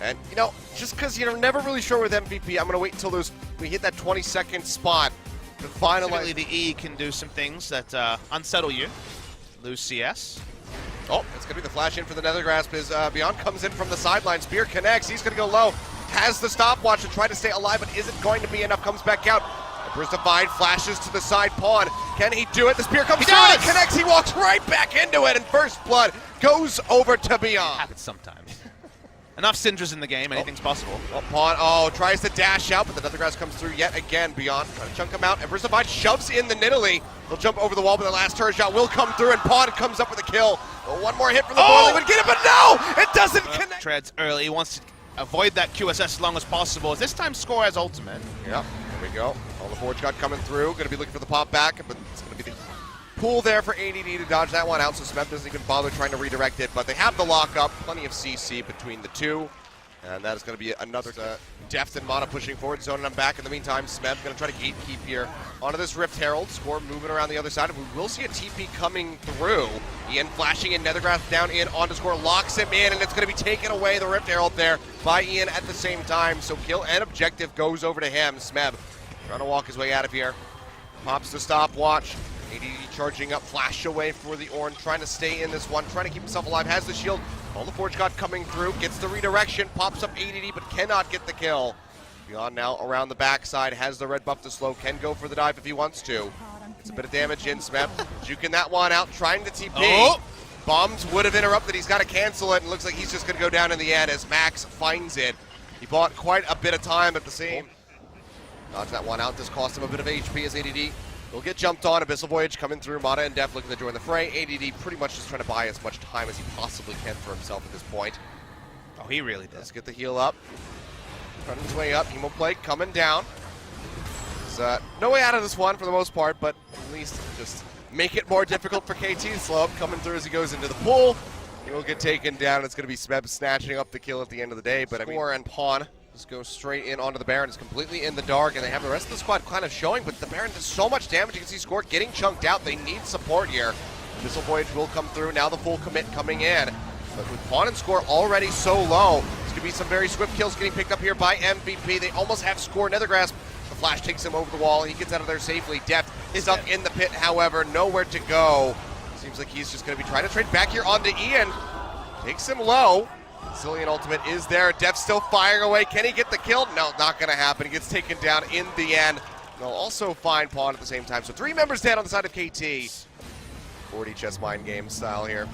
And, you know, just because you're never really sure with MVP, I'm going to wait until we hit that 20-second spot to finalize. Typically, the E can do some things that unsettle you. Lose CS. Oh, it's going to be the flash in for the Nethergrasp as Beyond comes in from the sideline. Spear connects. He's going to go low. Has the stopwatch to try to stay alive, but isn't going to be enough. Comes back out. Emperor's Divide flashes to the side pawn. Can he do it? The spear comes through and it connects. He walks right back into it, and first blood goes over to Beyond. It happens sometimes. Enough Syndras in the game, anything's possible. Oh, Pawn, tries to dash out, but the Nethergrass comes through yet again. Beyond, trying to chunk him out. Emperor's Divide shoves in the Nidalee. He'll jump over the wall, but the last turret shot will come through, and Pawn comes up with a kill. But one more hit from the Boiling would get it, but no! It doesn't connect! Treads early, he wants to avoid that QSS as long as possible. This time, Score has ultimate. Yeah, there we go. All the Forge God coming through. Going to be looking for the pop back, but it's going to be the pool there for ADD to dodge that one out, so Smeb doesn't even bother trying to redirect it, but they have the lockup. Plenty of CC between the two. And that is going to be another Deft and Mana pushing forward, zoning them back. In the meantime, Smeb going to try to gatekeep here onto this Rift Herald. Score moving around the other side. We will see a TP coming through. Ian flashing in, Nethergrass down in onto Score, locks him in, and it's going to be taken away, the Rift Herald there, by Ian at the same time. So kill and objective goes over to him. Smeb trying to walk his way out of here. Pops the stopwatch. ADD charging up, flash away for the Ornn, trying to stay in this one, trying to keep himself alive, has the shield. All the Forge God coming through, gets the redirection, pops up ADD, but cannot get the kill. Beyond now around the backside, has the red buff to slow, can go for the dive if he wants to. Gets a bit of damage in, Smeb juking that one out, trying to TP. Oh. Bombs would have interrupted, he's got to cancel it, and looks like he's just going to go down in the end as Max finds it. He bought quite a bit of time at the same. Dodge that one out, this cost him a bit of HP as ADD will get jumped on. Abyssal Voyage coming through. Mata and Def looking to join the fray. ADD pretty much just trying to buy as much time as he possibly can for himself at this point. Oh, he really does. Let's get the heal up. Running his way up. Hemo Plague coming down. There's no way out of this one for the most part, but at least just make it more difficult for KT. Slow up coming through as he goes into the pool. He will get taken down. It's going to be Smeb snatching up the kill at the end of the day, but Score and Pawn just go straight in onto the Baron. It's completely in the dark, and they have the rest of the squad kind of showing, but the Baron does so much damage. You can see Score getting chunked out. They need support here. Abyssal Voyage will come through. Now the full commit coming in. But with Pawn and Score already so low, there's going to be some very swift kills getting picked up here by MVP. They almost have Score. Nethergrasp. The flash takes him over the wall. He gets out of there safely. Deft is stuck in the pit, however, nowhere to go. Seems like he's just going to be trying to trade back here onto Ian. Takes him low. Zillion ultimate is there. Def still firing away. Can he get the kill? No, not going to happen. He gets taken down in the end. They'll also find Pawn at the same time. So 3 members dead on the side of KT. 40 chess mind game style here.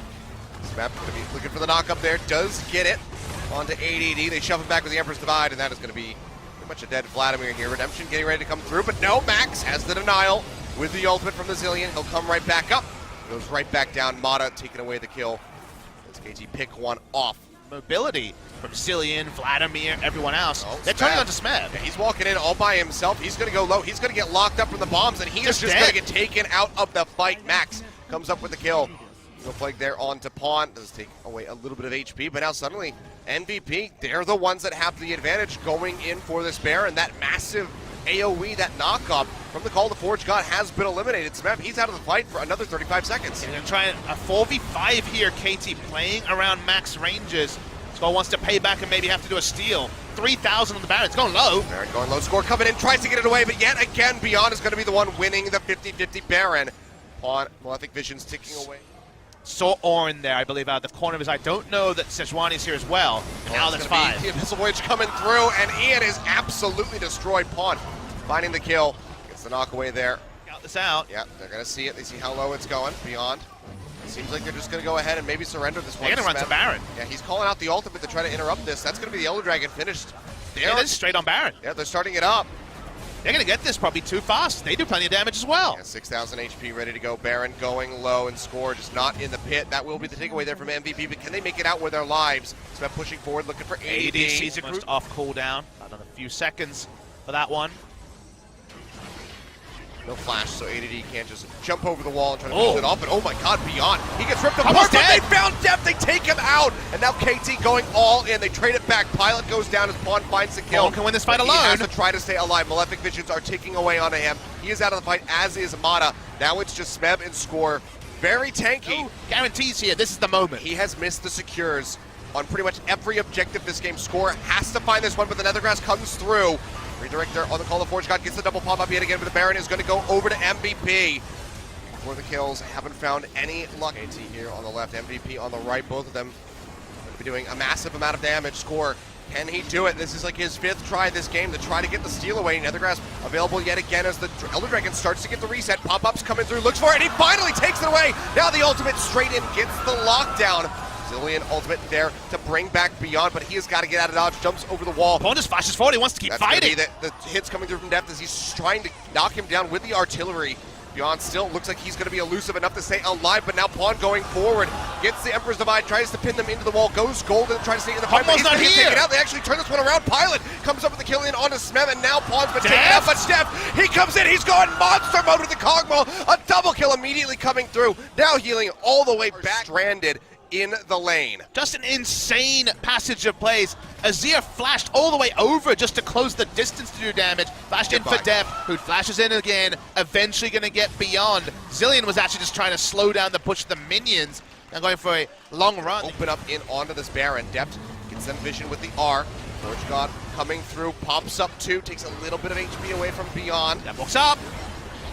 Smeb going to be looking for the knock up there. Does get it onto ADD. They shove him back with the Emperor's Divide, and that is going to be pretty much a dead Vladimir here. Redemption getting ready to come through, but no, Max has the denial with the ultimate from the Zillion. He'll come right back up. Goes right back down. Mata taking away the kill. Let's KT pick one off. Mobility from Cillian, Vladimir, everyone else. Oh, they're turning on to Smeb. Yeah, he's walking in all by himself. He's going to go low. He's going to get locked up from the bombs, and he is just going to get taken out of the fight. Max comes up with the kill. No Plague there on to Pawn. Does take away a little bit of HP, but now suddenly MVP, they're the ones that have the advantage going in for this Baron. That massive AoE, that knockup from the Call of the Forge God has been eliminated. Smeb, he's out of the fight for another 35 seconds. They're going to try a 4v5 here. KT playing around max ranges. Score wants to pay back and maybe have to do a steal. 3,000 on the Baron. It's going low. Baron going low. Score coming in, tries to get it away, but yet again, Beyond is going to be the one winning the 50-50 Baron. Pawn, Malefic Vision's ticking away. Saw Ornn there, I believe, out of the corner of his eye. Don't know that Sejuani's here as well. And now that's 5. The Abyssal Voyage coming through, and Ian is absolutely destroyed. Pawn finding the kill. Gets the knock away there. Scout this out. Yeah, they're going to see it. They see how low it's going. Beyond. It seems like they're just going to go ahead and maybe surrender this one. They're going to run to Baron. Yeah, he's calling out the ultimate to try to interrupt this. That's going to be the Elder Dragon finished. It is straight on Baron. Yeah, they're starting it up. They're going to get this probably too fast. They do plenty of damage as well. Yeah, 6,000 HP ready to go. Baron going low and Score just not in the pit. That will be the takeaway there from MVP, but can they make it out with their lives? Smeb pushing forward, looking for AD. sees it off cooldown. Another few seconds for that one. No flash, so ADD can't just jump over the wall and try to pull it off. But oh my god, Beyond. He gets ripped apart, but they found Depth. They take him out. And now KT going all in. They trade it back. Pilot goes down as Pawn finds the kill. Pawn can win this fight alone. He has to try to stay alive. Malefic Visions are ticking away onto him. He is out of the fight, as is Mata. Now it's just Smeb and Score. Very tanky. No guarantees here. This is the moment. He has missed the secures. on pretty much every objective this game. Score has to find this one, but the Nethergrass comes through. Redirect there on the call of Forge God, gets the double pop up yet again, but the Baron is going to go over to MVP. For the kills, haven't found any luck. KT here on the left, MVP on the right, both of them going to be doing a massive amount of damage. Score, can he do it? This is like his 5th try this game to try to get the steal away. Nethergrass available yet again as the Elder Dragon starts to get the reset. Pop-ups coming through, looks for it, and he finally takes it away. Now the ultimate straight in, gets the lockdown. Zillion ultimate there to bring back Beyond, but he has got to get out of dodge, jumps over the wall. Pawn just flashes forward, he wants to keep fighting. The hits coming through from depth as he's trying to knock him down with the artillery. Beyond still looks like he's going to be elusive enough to stay alive, but now Pawn going forward, gets the Emperor's Divide, tries to pin them into the wall, goes golden, tries to stay in the fight, but he's going to get taken out. They actually turn this one around. Pilot comes up with the kill in onto Smem, and now Pawn's been taken out, but Steph, he comes in, he's going monster mode with the Cogmaw, a double kill immediately coming through, now healing all the way back, stranded in the lane. Just an insane passage of plays. Azir flashed all the way over just to close the distance to do damage. Flashed in for depth, who flashes in again, eventually going to get Beyond. Zillion was actually just trying to slow down the push of the minions and going for a long run. Open up in onto this Baron. Depth gets them vision with the R. Forge God coming through, pops up 2, takes a little bit of HP away from Beyond. That walks up.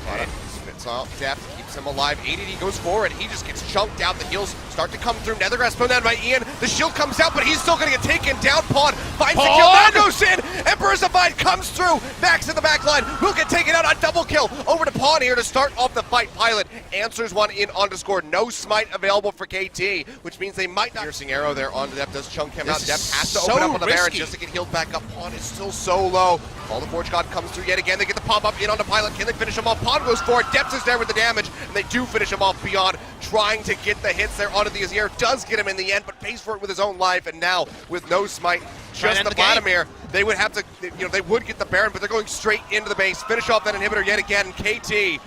Okay. Spits off Depth, keeps him alive. ADD goes forward, he just gets chunked out. The heals start to come through. Nethergrass thrown down by Ian. The shield comes out, but he's still going to get taken down. Pawn finds the kill, now goes in. Emperor's Divide comes through. Max in the back line, who can take it out on double kill. Over to Pawn here to start off the fight. Pilot answers one in onto score. No smite available for KT, which means they might not. Piercing arrow there onto Depth, does chunk him out. Depth has to open up on the Baron just to get healed back up. Pawn is still so low. All the Forge God comes through yet again. They get the pop-up in onto Pilot. Can they finish him off? Pawn goes forward. Depth is there with the damage, and they do finish him off. Beyond trying to get the hits there onto the Azir. Does get him in the end, but pays for it with his own life. And now, with no smite, just the Vladimir, they would have to, they would get the Baron, but they're going straight into the base. Finish off that inhibitor yet again. KT,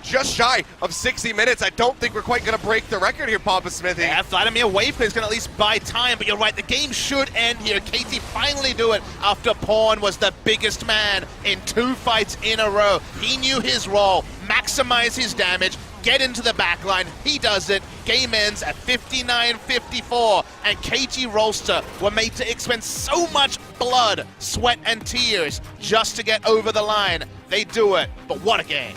just shy of 60 minutes. I don't think we're quite going to break the record here, Papa Smithy. Yeah, Vladimir Wafer is going to at least buy time, but you're right, the game should end here. KT finally do it after Pawn was the biggest man in 2 fights in a row. He knew his role, maximize his damage, get into the backline. He does it. Game ends at 59-54, and KT Rolster were made to expend so much blood, sweat, and tears just to get over the line. They do it, but what a game.